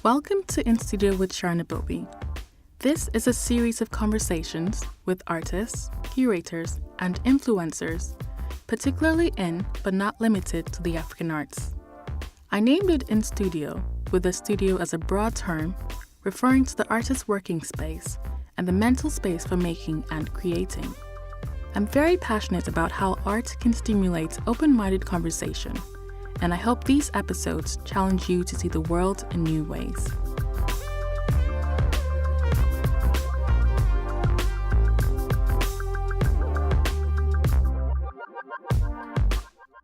Welcome to In Studio with Sharon Obuobi. This is a series of conversations with artists, curators, and influencers, particularly in, but not limited to, the African arts. I named it In Studio, with the studio as a broad term, referring to the artist's working space and the mental space for making and creating. I'm very passionate about how art can stimulate open-minded conversation, and I hope these episodes challenge you to see the world in new ways.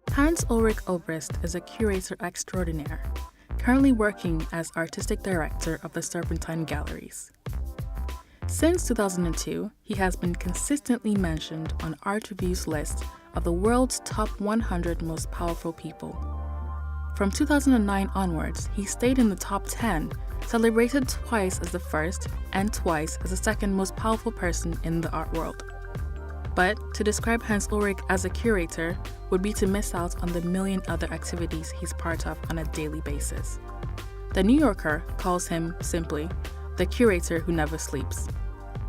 Hans Ulrich Obrist is a curator extraordinaire, currently working as artistic director of the Serpentine Galleries. Since 2002, he has been consistently mentioned on ArtReview's list of the world's top 100 most powerful people. From 2009 onwards, he stayed in the top 10, celebrated twice as the first and twice as the second most powerful person in the art world. But to describe Hans Ulrich as a curator would be to miss out on the million other activities he's part of on a daily basis. The New Yorker calls him, simply, the curator who never sleeps.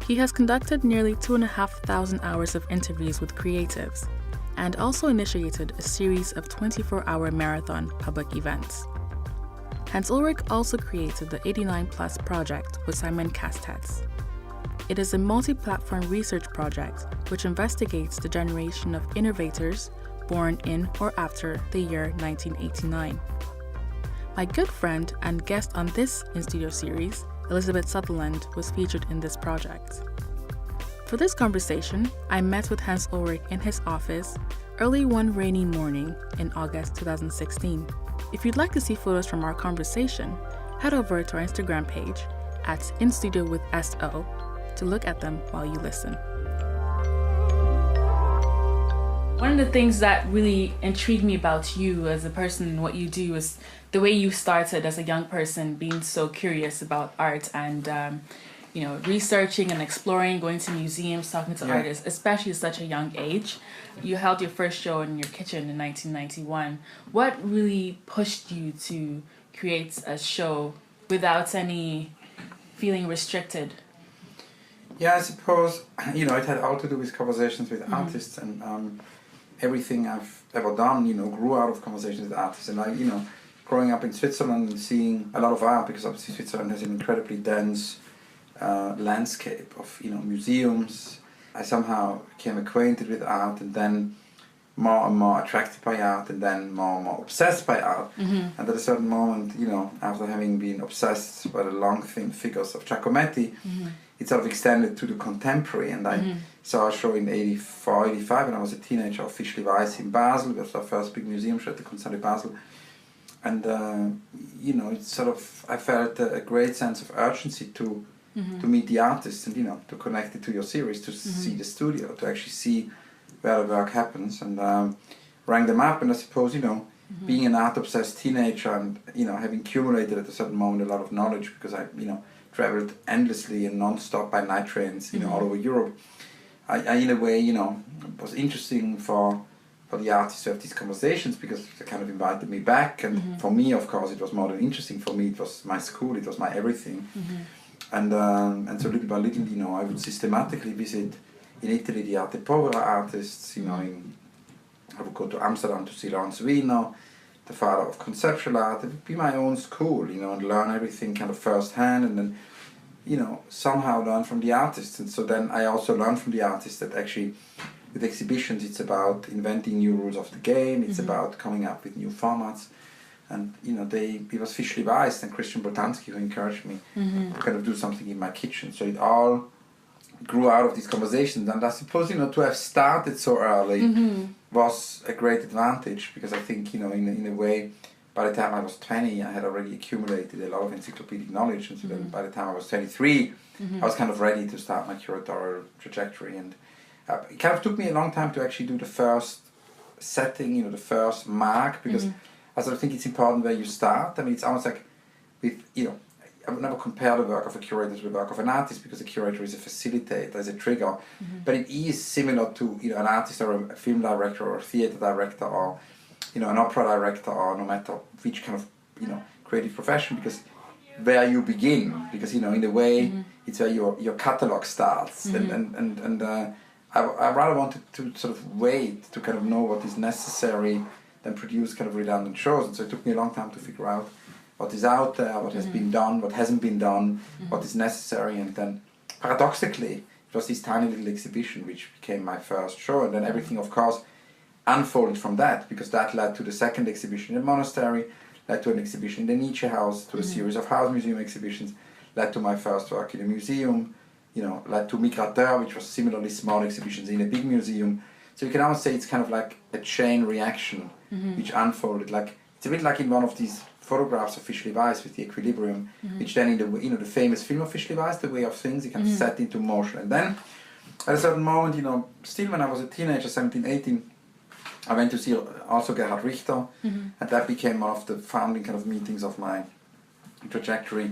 He has conducted nearly 2,500 hours of interviews with creatives, and also initiated a series of 24-hour marathon public events. Hans Ulrich also created the 89 Plus project with Simon Castets. It is a multi-platform research project which investigates the generation of innovators born in or after the year 1989. My good friend and guest on this In-Studio series, Elizabeth Sutherland, was featured in this project. For this conversation, I met with Hans Ulrich in his office early one rainy morning in August 2016. If you'd like to see photos from our conversation, head over to our Instagram page at InStudioWithSO to look at them while you listen. One of the things that really intrigued me about you as a person and what you do is the way you started as a young person, being so curious about art and researching and exploring, going to museums, talking to artists, especially at such a young age. You held your first show in your kitchen in 1991. What really pushed you to create a show without any feeling restricted? Yeah, I suppose, it had all to do with conversations with artists, and everything I've ever done, grew out of conversations with artists. And growing up in Switzerland and seeing a lot of art, because obviously Switzerland has an incredibly dense landscape of museums. I somehow became acquainted with art, and then more and more attracted by art, and then more and more obsessed by art. And at a certain moment, after having been obsessed by the long thin figures of Giacometti, it sort of extended to the contemporary. And I saw a show in 84, 85 when I was a teenager, officially Weiss in Basel. It was our first big museum show at the Kunsthalle Basel. And it's sort of, I felt a great sense of urgency to meet the artists and to connect it to your series, to see the studio, to actually see where the work happens, and rang them up. And I suppose being an art obsessed teenager and having accumulated at a certain moment a lot of knowledge, because I traveled endlessly and non-stop by night trains all over Europe, I in a way was interesting for the artists to have these conversations, because they kind of invited me back. And for me, of course, it was more than interesting. For me, it was my school, it was my everything. And so little by little, I would systematically visit in Italy the Arte Povera artists. I would go to Amsterdam to see Lawrence Wiener, the father of conceptual art. It would be my own school, and learn everything kind of firsthand, and then, somehow learn from the artists. And so then I also learned from the artists that actually with exhibitions it's about inventing new rules of the game, it's about coming up with new formats. And it was Fischli Weiss and Christian Boltanski who encouraged me to kind of do something in my kitchen. So it all grew out of these conversations. And I suppose to have started so early was a great advantage, because I think in a way, by the time I was 20, I had already accumulated a lot of encyclopedic knowledge. And so then by the time I was 23, I was kind of ready to start my curatorial trajectory. And it kind of took me a long time to actually do the first setting, the first mark, because I sort of think it's important where you start. I mean, it's almost like with, I would never compare the work of a curator to the work of an artist, because a curator is a facilitator, is a trigger. But it is similar to, an artist or a film director or a theater director or, an opera director, or no matter which kind of, creative profession, because where you begin, because in a way it's where your catalog starts, and I rather wanted to sort of wait to kind of know what is necessary than produce kind of redundant shows. And so it took me a long time to figure out what is out there, what has been done, what hasn't been done, what is necessary. And then paradoxically it was this tiny little exhibition which became my first show, and then everything of course unfolded from that, because that led to the second exhibition in the monastery, led to an exhibition in the Nietzsche house, to a series of house museum exhibitions, led to my first work in a museum, led to Migrateur, which was similarly small exhibitions in a big museum. So you can almost say it's kind of like a chain reaction which unfolded. Like it's a bit like in one of these photographs of Fischli Weiss with the equilibrium, which then in the the famous film of Fischli Weiss, The Way of Things, it kind of set into motion. And then at a certain moment, still when I was a teenager, 17, 18, I went to see also Gerhard Richter, and that became one of the founding kind of meetings of my trajectory.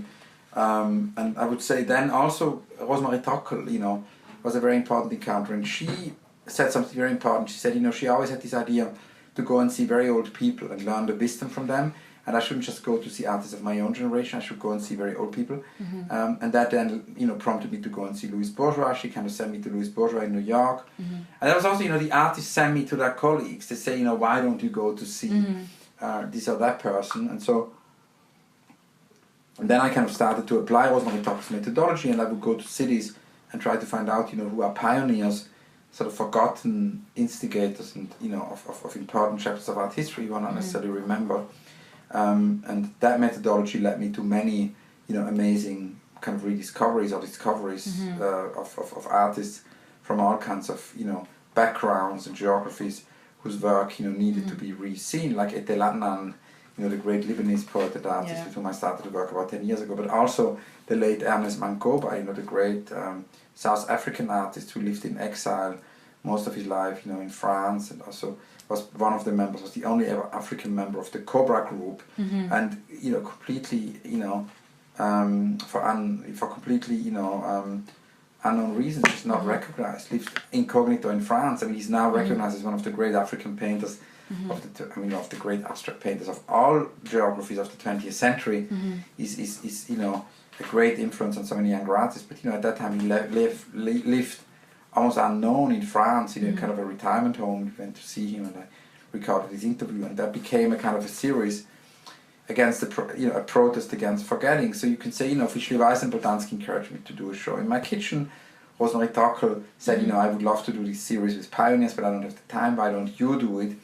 And I would say then also Rosemarie Tockel, was a very important encounter, and she said something very important. She said, she always had this idea to go and see very old people and learn the wisdom from them, and I shouldn't just go to see artists of my own generation, I should go and see very old people. And that then, prompted me to go and see Louis Bourgeois. She kind of sent me to Louis Bourgeois in New York. And that was also, the artists sent me to their colleagues. They say, why don't you go to see this or that person? And then I kind of started to apply Rosemarie Tockel's methodology, and I would go to cities and try to find out, who are pioneers, sort of forgotten instigators, and of important chapters of art history you not necessarily remember. And that methodology led me to many, amazing kind of rediscoveries or discoveries of artists from all kinds of, backgrounds and geographies whose work, needed to be re-seen, like Etel Adnan, the great Lebanese poet and artist with whom I started to work about 10 years ago, but also the late Ernest Mankoba, the great South African artist who lived in exile most of his life, in France, and also was one of the members, was the only ever African member of the Cobra group, and completely, for completely, unknown reasons, just not recognized. Lived incognito in France, and he's now recognized as one of the great African painters, of the great abstract painters of all geographies of the 20th century. Is a great influence on so many younger artists. But at that time he lived almost unknown in France, in a kind of a retirement home. We went to see him, and I recorded his interview, and that became a kind of a series against a protest against forgetting. So you can say, Fischli Weiss and Boltanski encouraged me to do a show in my kitchen. Rosemarie Tockel said, I would love to do this series with pioneers, but I don't have the time. Why don't you do it?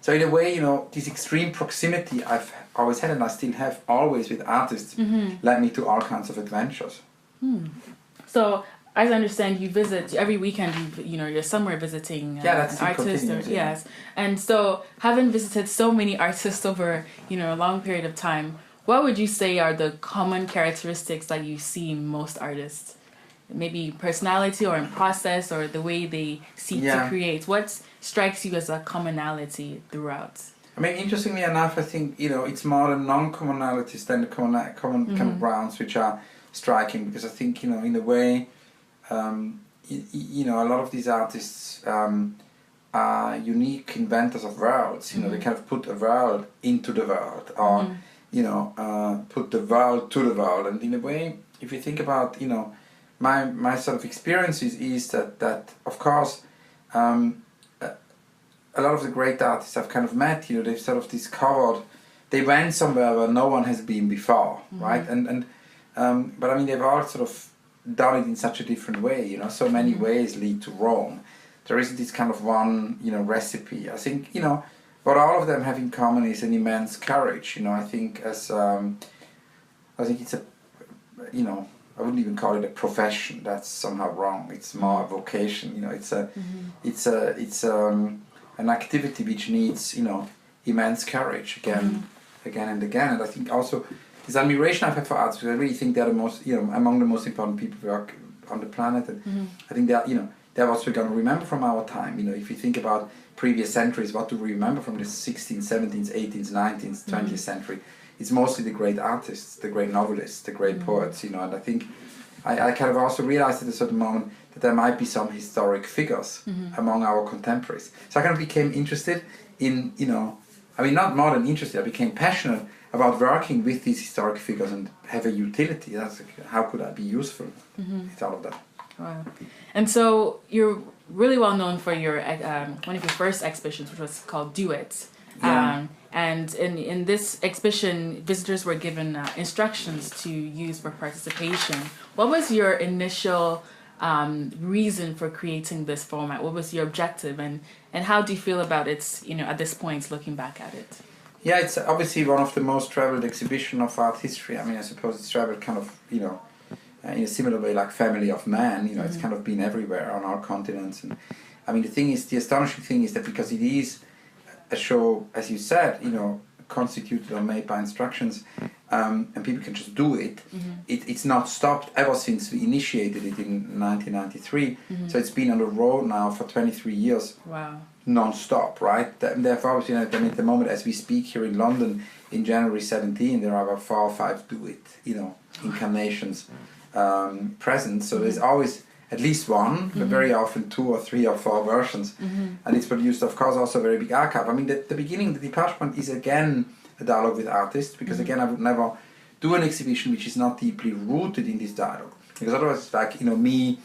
So in a way, this extreme proximity I've always had, and I still have always with artists, led me to all kinds of adventures. So, as I understand, you visit every weekend. You're somewhere visiting that's an artist. Yes, and so having visited so many artists over a long period of time, what would you say are the common characteristics that you see in most artists? Maybe personality, or in process, or the way they seek to create. What strikes you as a commonality throughout? Interestingly enough, I think it's more the non-commonalities than the common kind of grounds which are striking, because I think in a way, a lot of these artists are unique inventors of worlds. They kind of put a world into the world, or put the world to the world. And in a way, if you think about my sort of experiences is that of course a lot of the great artists I've kind of met, they've sort of discovered, they went somewhere where no one has been before, right? But they've all sort of done it in such a different way, so many ways lead to Rome. There isn't this kind of one, recipe. I think, what all of them have in common is an immense courage. I think it's a, I wouldn't even call it a profession. That's somehow wrong. It's more a vocation. It's an activity which needs, immense courage again and again. And I think also this admiration I've had for artists, because I really think they're the most, among the most important people who work on the planet. And I think they're what we're going to remember from our time. If you think about previous centuries, what do we remember from the 16th, 17th, 18th, 19th, 20th century? It's mostly the great artists, the great novelists, the great poets, And I think I kind of also realized at a certain moment that there might be some historic figures among our contemporaries. So I kind of became interested in, not more than interested, I became passionate about working with these historic figures and have a utility. That's like, how could I be useful? It's all of that. Wow. And so you're really well known for your one of your first exhibitions, which was called Duets. Yeah. And in this exhibition, visitors were given instructions to use for participation. What was your initial reason for creating this format? What was your objective, and how do you feel about it, at this point, looking back at it? Yeah, it's obviously one of the most traveled exhibition of art history. I mean, I suppose it's traveled kind of, in a similar way like Family of Man, it's kind of been everywhere on our continents. And I mean, the astonishing thing is that because it is a show, as you said, constituted or made by instructions, and people can just do it. It's not stopped ever since we initiated it in 1993. So it's been on the road now for 23 years. Wow. Non-stop, right? Therefore, obviously, at the moment as we speak here in London, in January 17, there are about 4 or 5 incarnations present. So there's always at least one, but very often 2 or 3 or 4 versions. And it's produced, of course, also a very big archive. I mean, the beginning, the departure point is again a dialogue with artists, because again, I would never do an exhibition which is not deeply rooted in this dialogue. Because otherwise it's like, me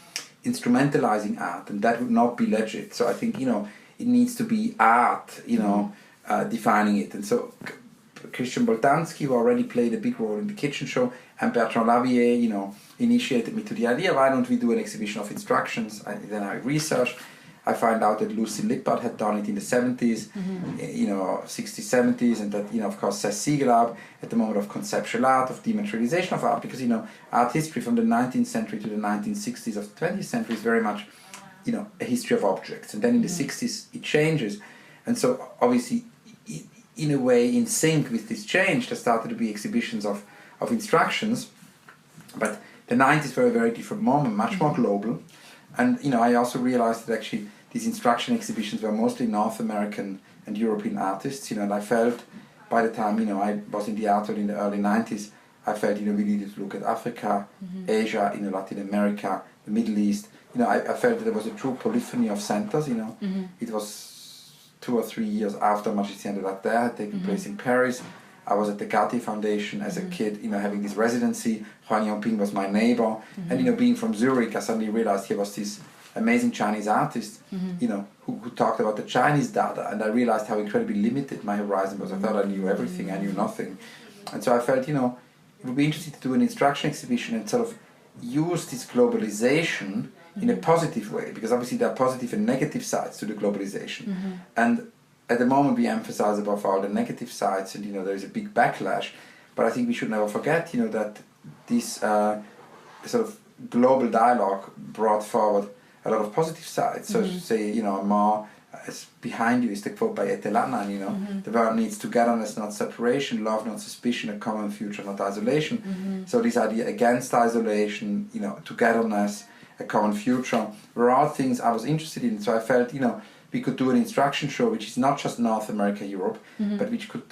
instrumentalizing art, and that would not be legit. So I think, it needs to be art, defining it. And so Christian Boltanski, who already played a big role in the kitchen show, and Bertrand Lavier, initiated me to the idea, why don't we do an exhibition of instructions? Then I researched. I find out that Lucy Lippard had done it in the 70s, 60s, 70s, and that, of course, says Siegelab at the moment of conceptual art, of dematerialization of art, because, art history from the 19th century to the 1960s of the 20th century is very much, a history of objects. And then in the 60s, it changes. And so, obviously, in a way, in sync with this change, there started to be exhibitions of instructions. But the 90s were a very different moment, much more global. And, I also realized that actually these instruction exhibitions were mostly North American and European artists, and I felt by the time, I was in the art world in the early 90s, I felt, we needed to look at Africa, Asia, Latin America, the Middle East. I felt that there was a true polyphony of centers, It was 2 or 3 years after Magicien de la Terre had taken place in Paris. I was at the Gatti Foundation as a kid, having this residency. Huang Yongping was my neighbor. And, being from Zurich, I suddenly realized here was this amazing Chinese artist, who talked about the Chinese Dada. And I realized how incredibly limited my horizon was. I thought I knew everything, I knew nothing. And so I felt, it would be interesting to do an instruction exhibition and sort of use this globalization in a positive way, because obviously there are positive and negative sides to the globalization. And at the moment we emphasize above all the negative sides, and there is a big backlash, but I think we should never forget that this sort of global dialogue brought forward a lot of positive sides. So to say, more as behind you is the quote by Etelatnan, the world needs togetherness, not separation, love, not suspicion, a common future, not isolation. So this idea against isolation, togetherness, a common future, were all things I was interested in. So I felt, we could do an instruction show which is not just North America, Europe, but which could,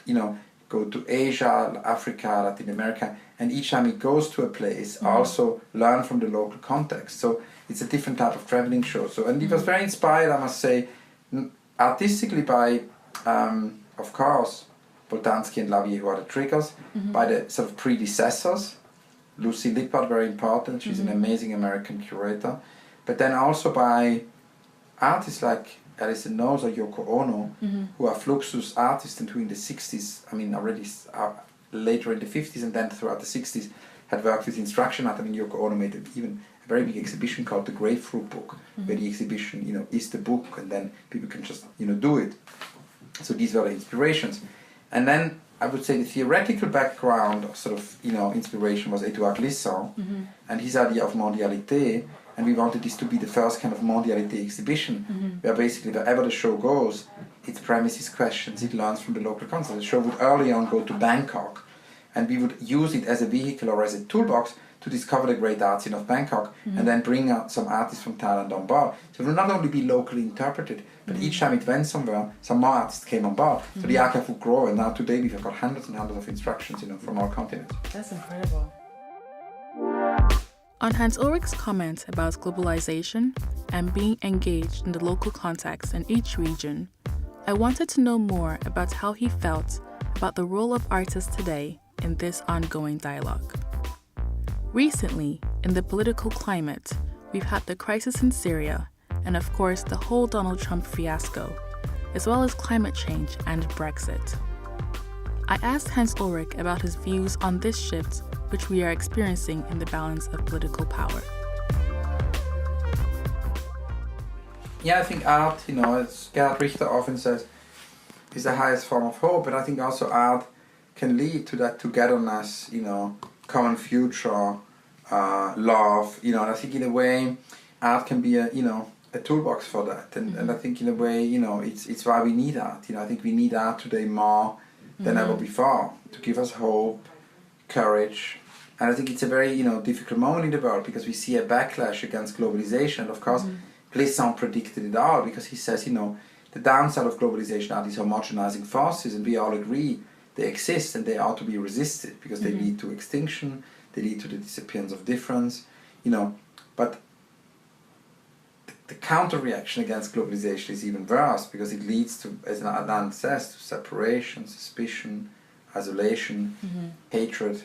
go to Asia, Africa, Latin America, and each time it goes to a place, also learn from the local context. So it's a different type of traveling show. So, and it was very inspired, I must say, artistically by, of course, Boltanski and Lavier, who are the triggers, by the sort of predecessors. Lucy Lippard, very important, she's an amazing American curator, but then also by artists like Alison Knowles or Yoko Ono, who are Fluxus artists and who in the 60s, already later in the 50s and then throughout the 60s, had worked with instruction art. Yoko Ono made even a very big exhibition called the Grapefruit Book, where the exhibition, is the book, and then people can just, do it. So these were the inspirations. And then I would say the theoretical background, sort of, inspiration was Edouard Glissant and his idea of mondialité. And we wanted this to be the first kind of mondialité exhibition, where basically wherever the show goes, it premises questions, it learns from the local context. The show would early on go to Bangkok, and we would use it as a vehicle or as a toolbox to discover the great art scene of Bangkok, and then bring out some artists from Thailand on board. So it will not only be locally interpreted, but each time it went somewhere, some more artists came on board. So the archive would grow, and now today we've got hundreds and hundreds of instructions, from all continents. That's incredible. On Hans Ulrich's comment about globalization and being engaged in the local context in each region, I wanted to know more about how he felt about the role of artists today in this ongoing dialogue. Recently, in the political climate, we've had the crisis in Syria and, of course, the whole Donald Trump fiasco, as well as climate change and Brexit. I asked Hans Ulrich about his views on this shift which we are experiencing in the balance of political power. Yeah, I think art, as Gerhard Richter often says, is the highest form of hope, but I think also art can lead to that togetherness, common future, love, and I think in a way art can be a toolbox for that, and I think in a way, it's why we need art. I think we need art today more than ever before to give us hope, courage, and I think it's a very, difficult moment in the world because we see a backlash against globalization, and of course, Glissant predicted it all because he says, the downside of globalization are these homogenizing forces, and we all agree they exist and they ought to be resisted because they lead to extinction, they lead to the disappearance of difference, but the counter-reaction against globalization is even worse because it leads to, as Adnan says, to separation, suspicion, isolation, hatred.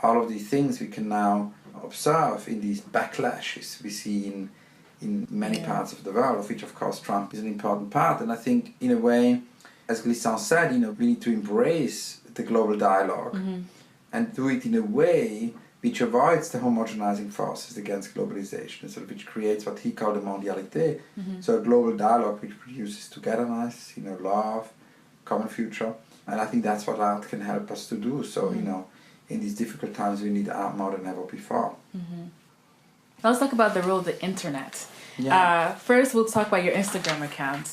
All of these things we can now observe in these backlashes we see in many parts of the world, of which of course Trump is an important part. And I think in a way, as Glissant said, we need to embrace the global dialogue and do it in a way which avoids the homogenizing forces against globalization, so which creates what he called a mondialité, so a global dialogue which produces togetherness, love, common future. And I think that's what art can help us to do. So, in these difficult times we need art more than ever before. Let's talk about the role of the internet. Yeah. First, we'll talk about your Instagram account,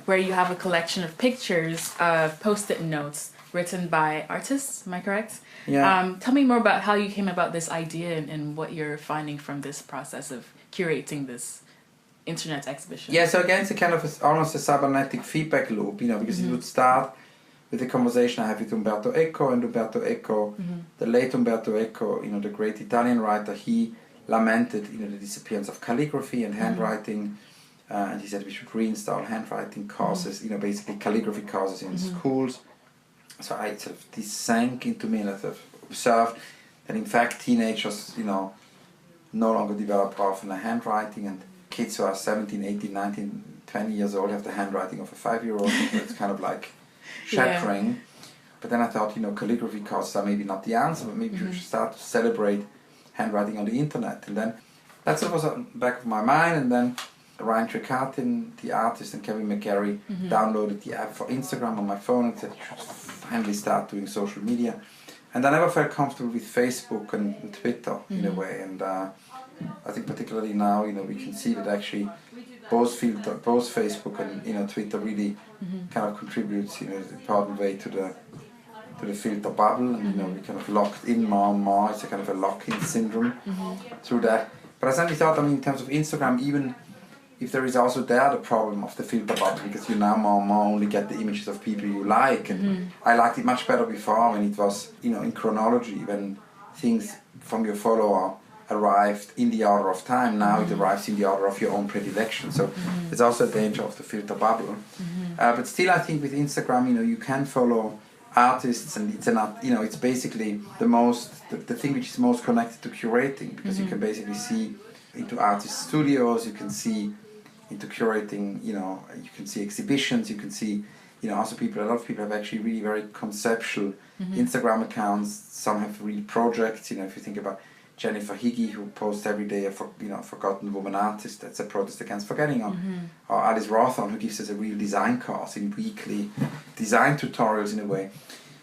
where you have a collection of pictures of post-it notes written by artists. Am I correct? Yeah. Tell me more about how you came about this idea and what you're finding from this process of curating this internet exhibition. Yeah, so again, it's a kind of almost a cybernetic feedback loop, because it would start with the conversation I have with Umberto Eco, and Umberto Eco, the late Umberto Eco, the great Italian writer, he lamented, the disappearance of calligraphy and handwriting, and he said we should reinstall handwriting courses, basically calligraphy courses in schools. So this sank into me, and I observed that in fact teenagers, no longer develop often a handwriting, and kids who are 17, 18, 19, 20 years old have the handwriting of a 5-year-old, so it's kind of like shattering. Yeah. But then I thought, calligraphy courses are maybe not the answer, but maybe we should start to celebrate handwriting on the internet. And then that sort of was on the back of my mind, and then Ryan Trekatin, the artist, and Kevin McGarry downloaded the app for Instagram on my phone and said you should finally start doing social media. And I never felt comfortable with Facebook and Twitter in a way, and I think particularly now, we can see that actually both Facebook and Twitter really kind of contributes in an important way to the filter bubble, and we kind of locked in more and more. It's a kind of a lock-in syndrome through that. But I suddenly thought, in terms of Instagram, even if there is also there the problem of the filter bubble, because you now more and more only get the images of people you like, and I liked it much better before when it was, in chronology, when things from your follower arrived in the order of time. Now it arrives in the order of your own predilection. So there's also a danger of the filter bubble. But still, I think with Instagram, you can follow artists, and it's basically the thing which is most connected to curating, because you can basically see into artist studios, you can see into curating, you can see exhibitions, you can see, also a lot of people have actually really very conceptual Instagram accounts. Some have real projects, if you think about Jennifer Higgy, who posts every day a forgotten woman artist, that's a protest against forgetting, or Alice Rawthorne, who gives us a real design course in weekly design tutorials in a way.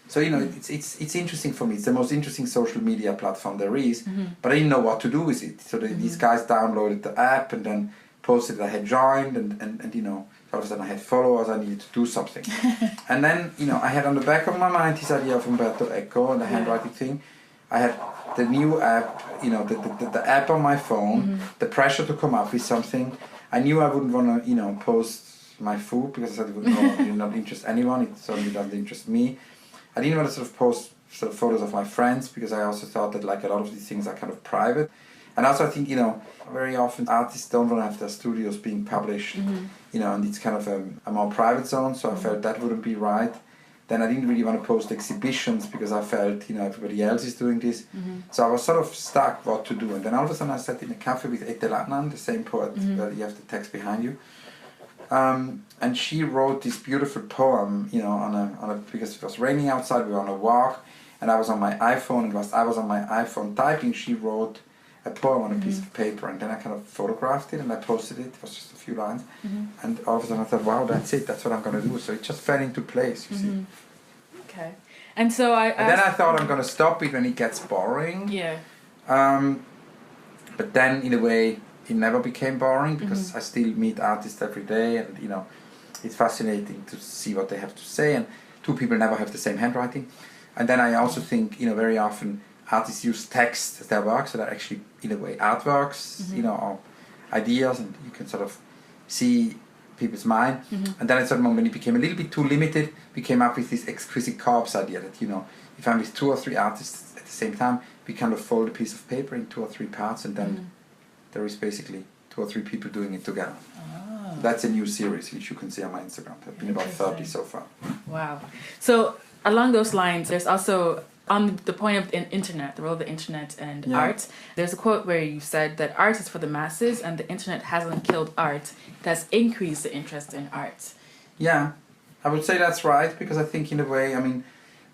So it's interesting for me. It's the most interesting social media platform there is, but I didn't know what to do with it. So these guys downloaded the app and then posted that I had joined, and all of a sudden I had followers. I needed to do something, and then I had on the back of my mind this idea of Umberto Eco and the handwriting thing. I had the new app, the app on my phone, the pressure to come up with something. I knew I wouldn't want to, post my food because I said it would not interest anyone. It certainly doesn't interest me. I didn't want to sort of post photos of my friends because I also thought that a lot of these things are kind of private. And also I think, very often artists don't want to have their studios being published, and it's kind of a more private zone, so I felt that wouldn't be right. Then I didn't really want to post exhibitions because I felt, everybody else is doing this. So I was sort of stuck what to do. And then all of a sudden I sat in a cafe with Ete Latnan, the same poet where you have the text behind you. And she wrote this beautiful poem, because it was raining outside, we were on a walk, and I was on my iPhone, I was on my iPhone typing, she wrote a poem on a piece of paper, and then I kind of photographed it and I posted it. It was just a few lines, and all of a sudden I thought, wow, that's it, that's what I'm going to do. So it just fell into place, you see. Okay. And so then I thought I'm going to stop it when it gets boring. Yeah. But then in a way it never became boring because I still meet artists every day, and it's fascinating to see what they have to say, and two people never have the same handwriting. And then I also think, very often artists use text as their works, so they're actually, in a way, artworks, or ideas, and you can sort of see people's mind. And then at a certain moment, when it became a little bit too limited, we came up with this exquisite corpse idea that, if I'm with 2 or 3 artists at the same time, we kind of fold a piece of paper in 2 or 3 parts, and then there is basically 2 or 3 people doing it together. Oh. That's a new series, which you can see on my Instagram. There have been about 30 so far. Wow. So along those lines, there's also, on the point of the internet, the role of the internet and art, there's a quote where you said that art is for the masses and the internet hasn't killed art, it has increased the interest in art. Yeah, I would say that's right, because I think in a way,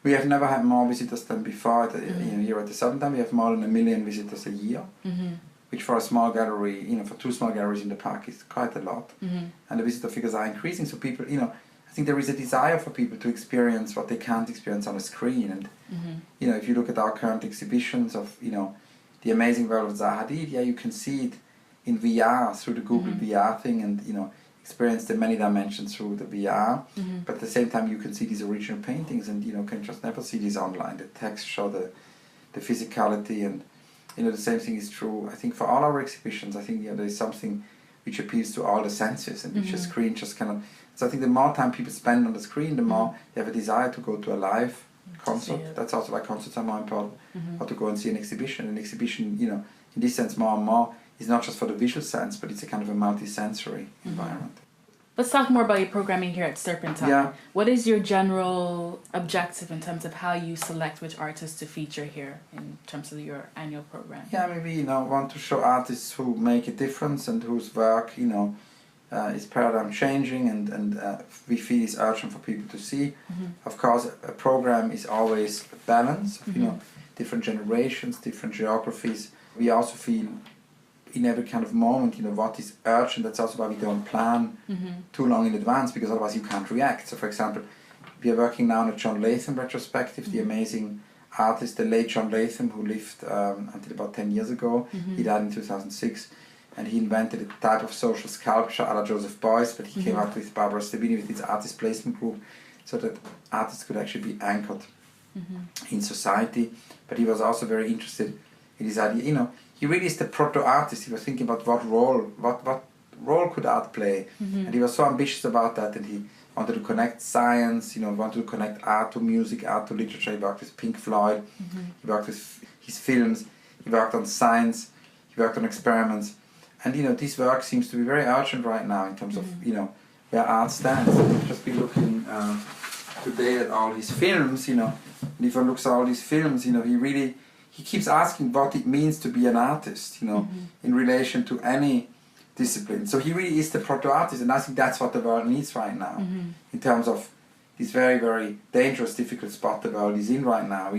we have never had more visitors than before. Here at the Serpentine, we have more than 1 million visitors a year, which for a small gallery, for 2 small galleries in the park is quite a lot. And the visitor figures are increasing, so people, I think there is a desire for people to experience what they can't experience on a screen. And, if you look at our current exhibitions of, the amazing world of Zaha Hadid, you can see it in VR through the Google VR thing, and, experience the many dimensions through the VR. But at the same time, you can see these original paintings, and, can just never see these online. The text show the physicality, and, the same thing is true, I think, for all our exhibitions. I think, there is something which appeals to all the senses, and which a screen just kind of... So I think the more time people spend on the screen, the more they have a desire to go to a live concert. That's also why concerts are more important, or to go and see an exhibition. An exhibition, in this sense, more and more, is not just for the visual sense, but it's a kind of a multi-sensory environment. Let's talk more about your programming here at Serpentine. Yeah. What is your general objective in terms of how you select which artists to feature here in terms of your annual program? Yeah, maybe, want to show artists who make a difference and whose work, is paradigm changing, and we feel it's urgent for people to see. Of course, a program is always a balance of, different generations, different geographies. We also feel in every kind of moment, what is urgent. That's also why we don't plan too long in advance, because otherwise you can't react. So, for example, we are working now on a John Latham retrospective, the amazing artist, the late John Latham, who lived until about 10 years ago. He died in 2006. And he invented a type of social sculpture a la Joseph Beuys, but he came out with Barbara Stebini, with his artist placement group, so that artists could actually be anchored in society. But he was also very interested in this idea, he really is the proto-artist. He was thinking about what role could art play. And he was so ambitious about that, and he wanted to connect science, wanted to connect art to music, art to literature. He worked with Pink Floyd, he worked with his films, he worked on science, he worked on experiments. And this work seems to be very urgent right now in terms of where art stands. I've just been looking today at all his films, and if one looks at all these films, he keeps asking what it means to be an artist, in relation to any discipline. So he really is the proto-artist, and I think that's what the world needs right now, in terms of this very, very dangerous, difficult spot the world is in right now.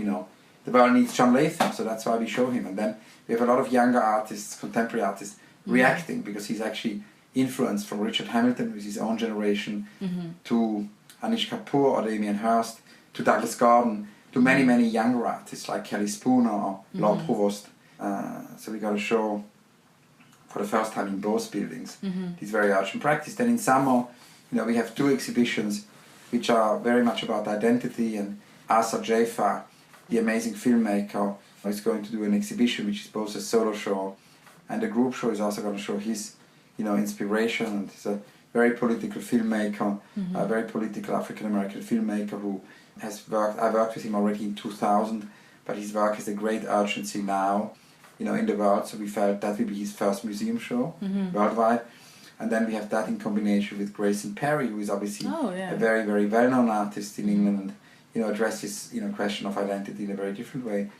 The world needs John Latham, so that's why we show him. And then we have a lot of younger artists, contemporary artists, reacting, because he's actually influenced from Richard Hamilton with his own generation, to Anish Kapoor or Damien Hirst, to Douglas Gordon, to many, many younger artists like Kelly Spooner or Lord Provost. So we got to show for the first time in both buildings this very urgent practice. Then in summer, we have 2 exhibitions which are very much about identity, and Asa Jafar, the amazing filmmaker, is going to do an exhibition which is both a solo show and the group show. Is also going to show his, inspiration. And he's a very political filmmaker, a very political African-American filmmaker who has worked. I worked with him already in 2000, but his work has a great urgency now, in the world. So we felt that would be his first museum show worldwide. And then we have that in combination with Grayson Perry, who is obviously yeah. a very, very well-known artist in England, and addresses question of identity in a very different way.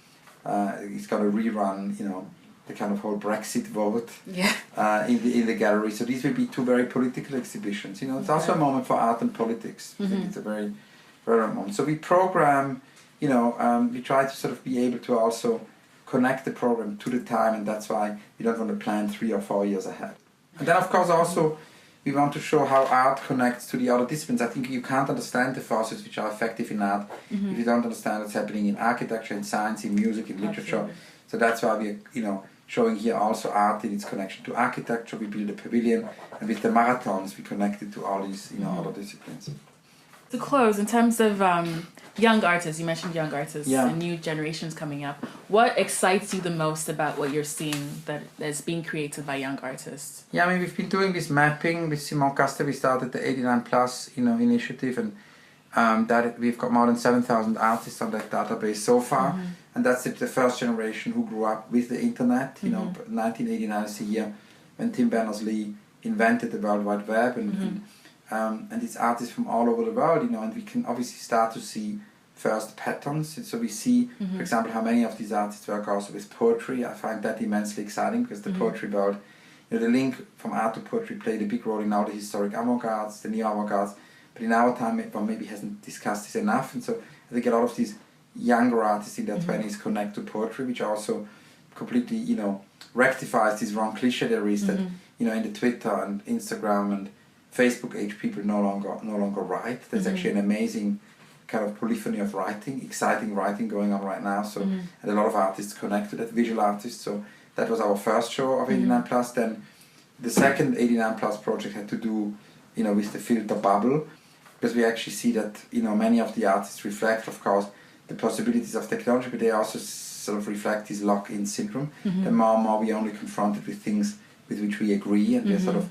He's going to rerun the kind of whole Brexit vote in the gallery. So these will be two very political exhibitions. It's also a moment for art and politics. I think it's a very relevant moment. So we program, we try to sort of be able to also connect the program to the time, and that's why we don't want to plan 3 or 4 years ahead. And then, of course, also we want to show how art connects to the other disciplines. I think you can't understand the forces which are effective in art if you don't understand what's happening in architecture, in science, in music, in literature. Absolutely. So that's why we're, showing here also art in its connection to architecture. We build a pavilion, and with the marathons we connect it to all these, other disciplines. To close, in terms of young artists, you mentioned young artists and new generations coming up. What excites you the most about what you're seeing that is being created by young artists? Yeah, I mean, we've been doing this mapping with Simon Castets. We started the 89 Plus, initiative, and that we've got more than 7,000 artists on that database so far. And that's the first generation who grew up with the internet. 1989 is the year when Tim Berners-Lee invented the World Wide Web, and it's artists from all over the world, and we can obviously start to see first patterns. So we see, for example, how many of these artists work also with poetry. I find that immensely exciting because the poetry world, the link from art to poetry played a big role in all the historic avant-gardes, the neo-avant-gardes, but in our time one maybe hasn't discussed this enough. And so I think a lot of these younger artists in their 20s connect to poetry, which also completely, rectifies these wrong cliche there is that, in the Twitter and Instagram and Facebook age people no longer write. There's actually an amazing kind of polyphony of writing, exciting writing going on right now. So and a lot of artists connect to that, visual artists. So that was our first show of 89 Plus. Then the second 89 Plus project had to do, with the filter bubble, because we actually see that, many of the artists reflect, of course, the possibilities of technology, but they also sort of reflect this lock-in syndrome. The more and more we only confronted with things with which we agree, and we're sort of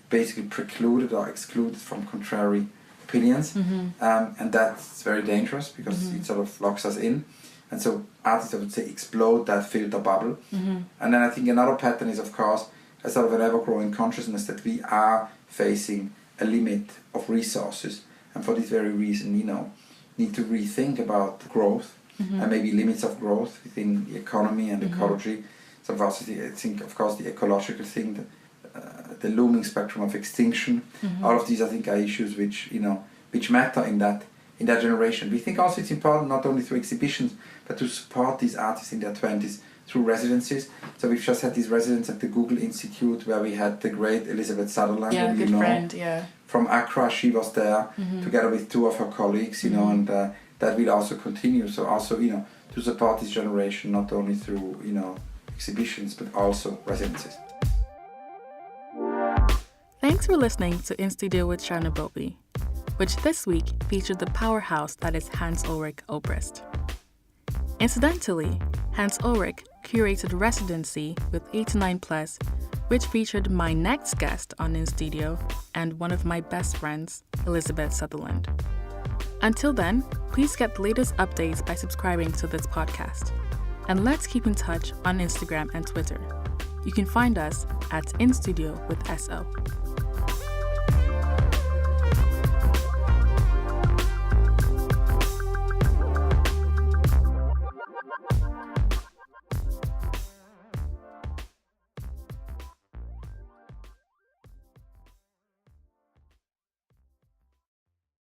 basically precluded or excluded from contrary opinions, and that's very dangerous because it sort of locks us in. And so artists, I would say, explode that filter bubble. And then I think another pattern is, of course, a sort of an ever-growing consciousness that we are facing a limit of resources, and for this very reason, need to rethink about growth and maybe limits of growth within the economy and ecology. So I think, of course, the ecological thing, the looming spectrum of extinction, all of these, I think, are issues which matter in that generation. We think also it's important not only through exhibitions, but to support these artists in their 20s through residencies. So we've just had these residents at the Google Institute where we had the great Elizabeth Sutherland, who friend, from Accra. She was there together with 2 of her colleagues, and that will also continue. So also, to support this generation not only through, exhibitions, but also residencies. Thanks for listening to In Studio with Sharon Obuobi, which this week featured the powerhouse that is Hans Ulrich Obrist. Incidentally, Hans Ulrich curated residency with 89 Plus, which featured my next guest on In Studio and one of my best friends, Elizabeth Sutherland. Until then, please get the latest updates by subscribing to this podcast. And let's keep in touch on Instagram and Twitter. You can find us at InStudio with SO.